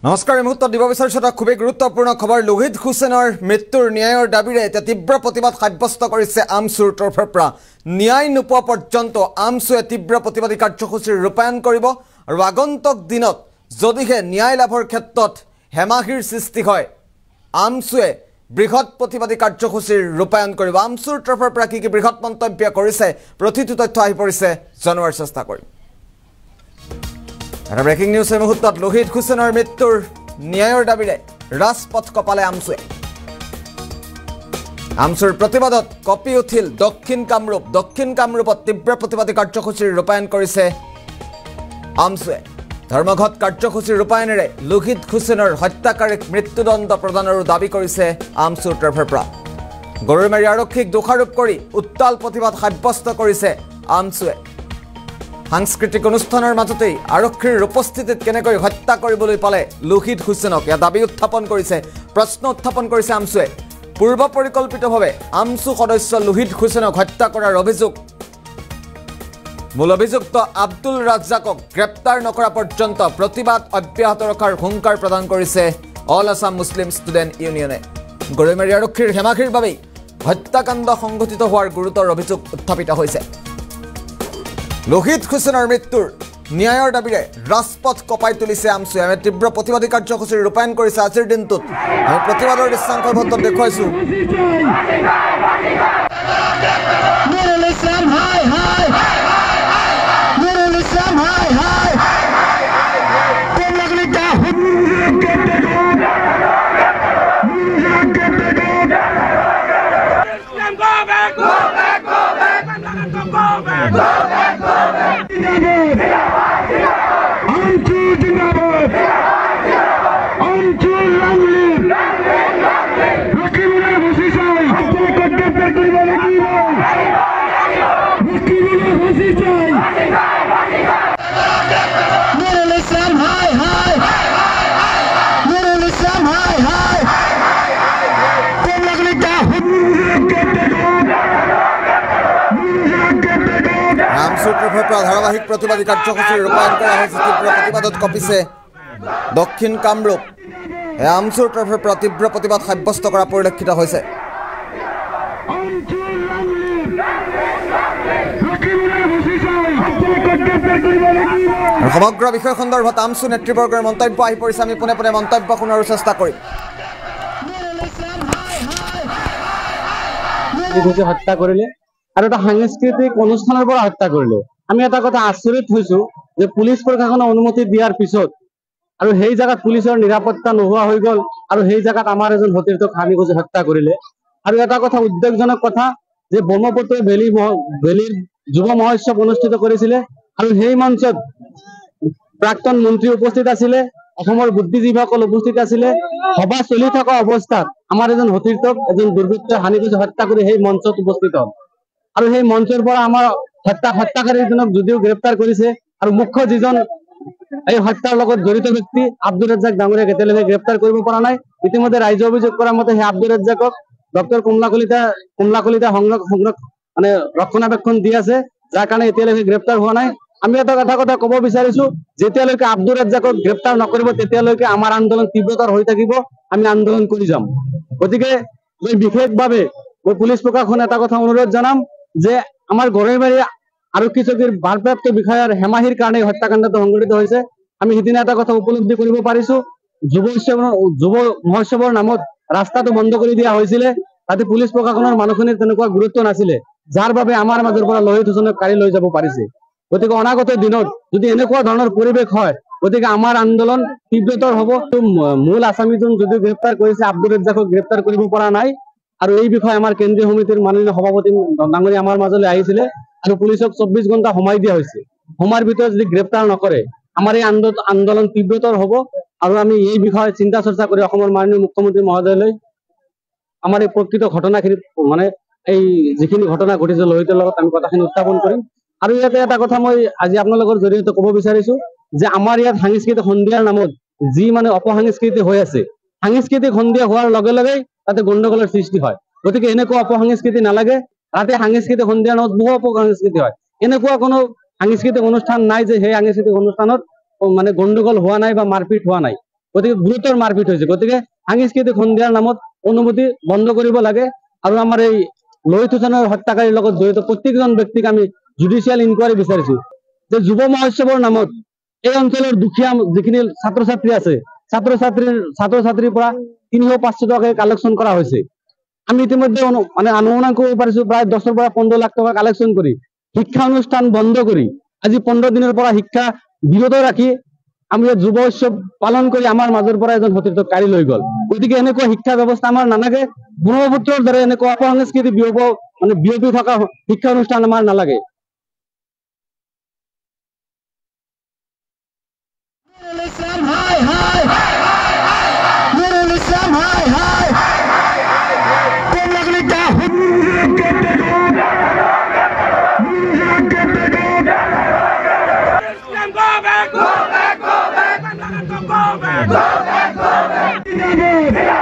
নমস্কাৰ এই মুহূৰ্তত দিব বিচাৰিছো এটা খুবেই গুৰুত্বপূৰ্ণ খবৰ লোহিত হুছেইনৰ মৃত্যুৰ ন্যায়ৰ দাবীৰে এটা তীব্ৰ প্ৰতিবাদ সাব্যস্ত কৰিছে আমছুৰ তৰফৰ পৰা ন্যায় নোপোৱা পৰ্যন্ত আমছুৱে তীব্ৰ প্ৰতিবাদী কাৰ্যসূচী ৰূপায়ণ কৰিব আৰু আগন্তুক দিনত যদিহে ন্যায় লাভৰ ক্ষেত্ৰত হেমাহিৰ সৃষ্টি হয় আমছুৱে বৃহৎ প্ৰতিবাদী কাৰ্যসূচী ৰূপায়ণ কৰিব আমছুৰ তৰফৰ পৰা কি বৃহৎ মন্তব্য কৰিছে প্ৰতিটো তথ্য আহি পৰিছে জনোৱাৰ চেষ্টা কৰিম এটা ব্ৰেকিং নিউজ এই মুহূৰ্তত লোহিত হুছেইনৰ মৃত্যুৰ ন্যায়ৰ দাবীৰে ৰাজপথ কপালে আমছুৰ প্ৰতিবাদত কপি উঠিল দক্ষিণ কামৰূপত তীব্ৰ প্ৰতিবাদী কাৰ্যসূচী ৰূপায়ণ কৰিছে আমছুৱে ধৰ্মঘট কাৰ্যসূচী ৰূপায়ণেৰে লোহিত হুছেইনৰ হত্যাকাৰীক মৃত্যুদণ্ড প্ৰদানৰো দাবী কৰিছে আমছুৰ তৰফৰ পৰা গৰুমাৰী আৰক্ষীক দোষাৰোপ কৰি উত্তাল প্ৰতিবাদ সাব্যস্ত কৰিছে আমছুৱে সাংস্কৃতিক অনুষ্ঠানৰ মাজতেই আৰক্ষীৰ উপস্থিতিত কেনেকৈ হত্যা কৰিবলৈ পালে লোহিত হুছেইনক এয়া দাবী উত্থাপন কৰিছে প্ৰশ্ন উত্থাপন কৰিছে আমছুৱে পূৰ্ব পৰিকল্পিতভাৱে আমছু সদস্য লোহিত হুছেইনক হত্যা কৰাৰ অভিযোগ মূল অভিযুক্ত আব্দুল ৰাজ্জাকক গ্ৰেপ্তাৰ নকৰা পৰ্যন্ত প্ৰতিবাদ অব্যাহত ৰখাৰ হুংকাৰ প্ৰদান কৰিছে অল আছাম মুছলিম ষ্টুডেণ্ট ইউনিয়নে গৰুমাৰী আৰক্ষীৰ হেমাহিৰ বাবেই হত্যাকাণ্ড সংঘটিত হোৱাৰ গুৰুতৰ অভিযোগ উত্থাপিত হৈছে লোহিত হুছেইনৰ মৃত্যুৰ ন্যায়ৰ দাবীৰে ৰাজপথ কপাই তুলিছে আমছুৱে আমি তীব্ৰ প্ৰতিবাদী কাৰ্যসূচী ৰূপায়ণ কৰিছে আজিৰ দিনটোত আমি প্ৰতিবাদৰ দৃশ্যাংশ ভোটত দেখুৱাইছো আমছুৰ তৰফৰ পৰা ধাৰাবাহিক প্ৰতিবাদী কাৰ্যসূচী ৰূপায়ণ কৰা হৈছে তীব্ৰ প্ৰতিবাদত কঁপিছে দক্ষিণ কামৰূপ আমছুৰ তৰফৰ পৰা তীব্ৰ প্ৰতিবাদ সাব্যস্ত কৰা পৰিলক্ষিত হৈছে সমগ্ৰ বিষয় সন্দৰ্ভত আমছু নেতৃবৰ্গৰ মন্তব্য আহি পৰিছে আমি পোনে পোনে মন্তব্য শুনাৰ চেষ্টা কৰিম হত্যা কৰিলে আৰু এটা সাংস্কৃতিক অনুষ্ঠানৰ পৰা হত্যা কৰিলে আমি এটা কথা আচৰিত হৈছো যে পুলিচ প্ৰশাসনে অনুমতি দিয়াৰ পিছত আৰু সেই জায়গাত পুলিচৰ নিৰাপত্তা নোহোৱা হৈ গল আৰু সেই জায়গাত আমাৰ এজন সতীৰ্থক হানি খুঁজি হত্যা কৰিলে আৰু এটা কথা উদ্বেগজনক কথা যে ব্ৰহ্মপুত্ৰ ভেলীৰ যুৱ মহোৎসৱ অনুষ্ঠিত কৰিছিলে আৰু সেই মঞ্চত প্ৰাক্তন মন্ত্ৰী উপস্থিত আছিলে অসমৰ বুদ্ধিজীৱীসকল উপস্থিত আছিলে সভা চলি থকা অৱস্থাত আমাৰ এজন সতীৰ্থক এজন দুৰ্বৃত্তই হানি খুঁজি হত্যা কৰি সেই মঞ্চত উপস্থিত হল আৰু সেই মঞ্চৰ পৰা আমাৰ হত্যাকাৰীজনক যদিও গ্ৰেপ্তাৰ কৰিছে আৰু মুখ্য যিজন এই হত্যাৰ লগত জড়িত ব্যক্তি আব্দুল ৰাজ্জাক ডাঙৰীয়াক এতিয়ালৈকে গ্ৰেপ্তাৰ কৰিব পৰা নাই ইতিমধ্যে ৰাইজে অভিযোগ কৰা মতে সেই আব্দুল ৰাজ্জাকক ডক্টৰ কমলা কলিতা মানে ৰক্ষণাবেক্ষণ দি আছে যাৰ কাৰণে এতিয়ালৈকে গ্ৰেপ্তাৰ হোৱা নাই আমি এটা কথা ক'ব বিচাৰিছো যেতিয়ালৈকে আব্দুল ৰাজ্জাকক গ্ৰেপ্তাৰ নকৰিব তেতিয়ালৈকে আমাৰ আন্দোলন তীব্ৰতৰ হৈ থাকিব আমি আন্দোলন কৰি যাম গতিকে মই বিশেষভাৱে মই পুলিচ প্ৰশাসনে এটা কথা অনুৰোধ জনাম যে আমাৰ গৰুমাৰী আৰক্ষী চকীৰ ভাৰপ্ৰাপ্ত বিষয়াৰ হেমাহিৰ কাৰণে হত্যাকাণ্ডটো সংঘটিত হৈছে আমি সিদিনা এটা কথা উপলব্ধি কৰিব পাৰিছো যুৱ মহোৎসৱৰ নামত ৰাস্তাটো বন্ধ কৰি দিয়া হৈছিলে তাতে পুলিচ প্ৰশাসনৰ মানুহখিনিৰ তেনেকুৱা গুৰুত্ব নাছিলে যাৰ বাবে আমাৰ মাজৰ পৰা লোহিত হুছেইনক কাঢ়ি লৈ যাব পাৰিছে গতিকে অনাগত দিনত যদি এনেকুৱা ধৰণৰ পৰিৱেশ হয় গতিকে আমাৰ আন্দোলন তীব্ৰতৰ হ'ব মূল আসামীজন যদিও গ্ৰেপ্তাৰ কৰিছে আব্দুল ৰাজ্জাকক গ্ৰেপ্তাৰ কৰিব পৰা নাই আৰু এই বিষয়ে আমাৰ কেন্দ্ৰীয় সমিতিৰ মাননীয় সভাপতি ডাঙৰীয়া আমাৰ মাজলৈ আহিছিলে আৰু পুলিচক 24 ঘণ্টা সময় দিয়া হৈছে সময়ৰ ভিতৰত যদি গ্ৰেপ্তাৰ নকৰে আমাৰ এই আন্দোলন তীব্ৰতৰ হ'ব আৰু আমি এই বিষয়ে চিন্তা চৰ্চা কৰি অসমৰ মাননীয় মুখ্যমন্ত্ৰী মহোদয়লৈ আমাৰ এই প্ৰকৃত ঘটনাখিনি মানে এই যিখিনি ঘটনা ঘটিছে লোহিতৰ লগত আমি কথাখিনি উত্থাপন কৰিম আৰু ইয়াতে এটা কথা মই আজি আপোনালোকৰ জৰিয়তে ক'ব বিচাৰিছো যে আমাৰ ইয়াত সাংস্কৃতিক সন্ধিয়াৰ নামত যি মানে অপসংস্কৃতি হৈ আছে সাংস্কৃতিক সন্ধিয়া হোৱাৰ লগে লগে তাতে গণ্ডগোলৰ সৃষ্টি হয় গতিকে এনেকুৱা অপসংস্কৃতি নালাগে তাতে সাংস্কৃতিক সন্ধিয়াৰ নামত বহু অপসংস্কৃতি হয় এনেকুৱা কোনো সাংস্কৃতিক অনুষ্ঠান নাই যে সেই সাংস্কৃতিক অনুষ্ঠানত মানে গণ্ডগোল হোৱা নাই বা মাৰপিট হোৱা নাই গতিকে গুৰুতৰ মাৰপিট হৈছে। গতিকে সাংস্কৃতিক সন্ধিয়াৰ নামত অনুমতি বন্ধ কৰিব লাগে আৰু আমাৰ এই লোহিত হুছেইনৰ হত্যাকাৰীৰ লগত জড়িত প্ৰত্যেকজন ব্যক্তিক আমি জুডিচিয়েল ইনকুৱাৰী বিচাৰিছো যে যুৱ মহোৎসৱৰ নামত এই অঞ্চলৰ দুখীয়া যিখিনি ছাত্ৰ ছাত্ৰী আছে ছাত্ৰ ছাত্ৰীৰ পৰা 300-500 টকাকৈ কালেকশ্যন কৰা হৈছে। আমি ইতিমধ্যে অনুমান কৰিব পাৰিছো প্ৰায় 10 পৰা 15 লাখ টকা কালেকশ্যন কৰি শিক্ষা অনুষ্ঠান বন্ধ কৰি আজি 15 দিনৰ পৰা শিক্ষা বিৰত ৰাখি আমি যুৱ উৎসৱ পালন কৰি আমাৰ মাজৰ পৰা এজন সতীৰ্থ কাঢ়ি লৈ গ'ল। গতিকে এনেকুৱা শিক্ষা ব্যৱস্থা আমাৰ নালাগে। ব্ৰহ্মপুত্ৰৰ দৰে এনেকুৱা অপসংস্কৃতি বিয়পি থকা শিক্ষা অনুষ্ঠান আমাৰ নালাগে। Go back, go back.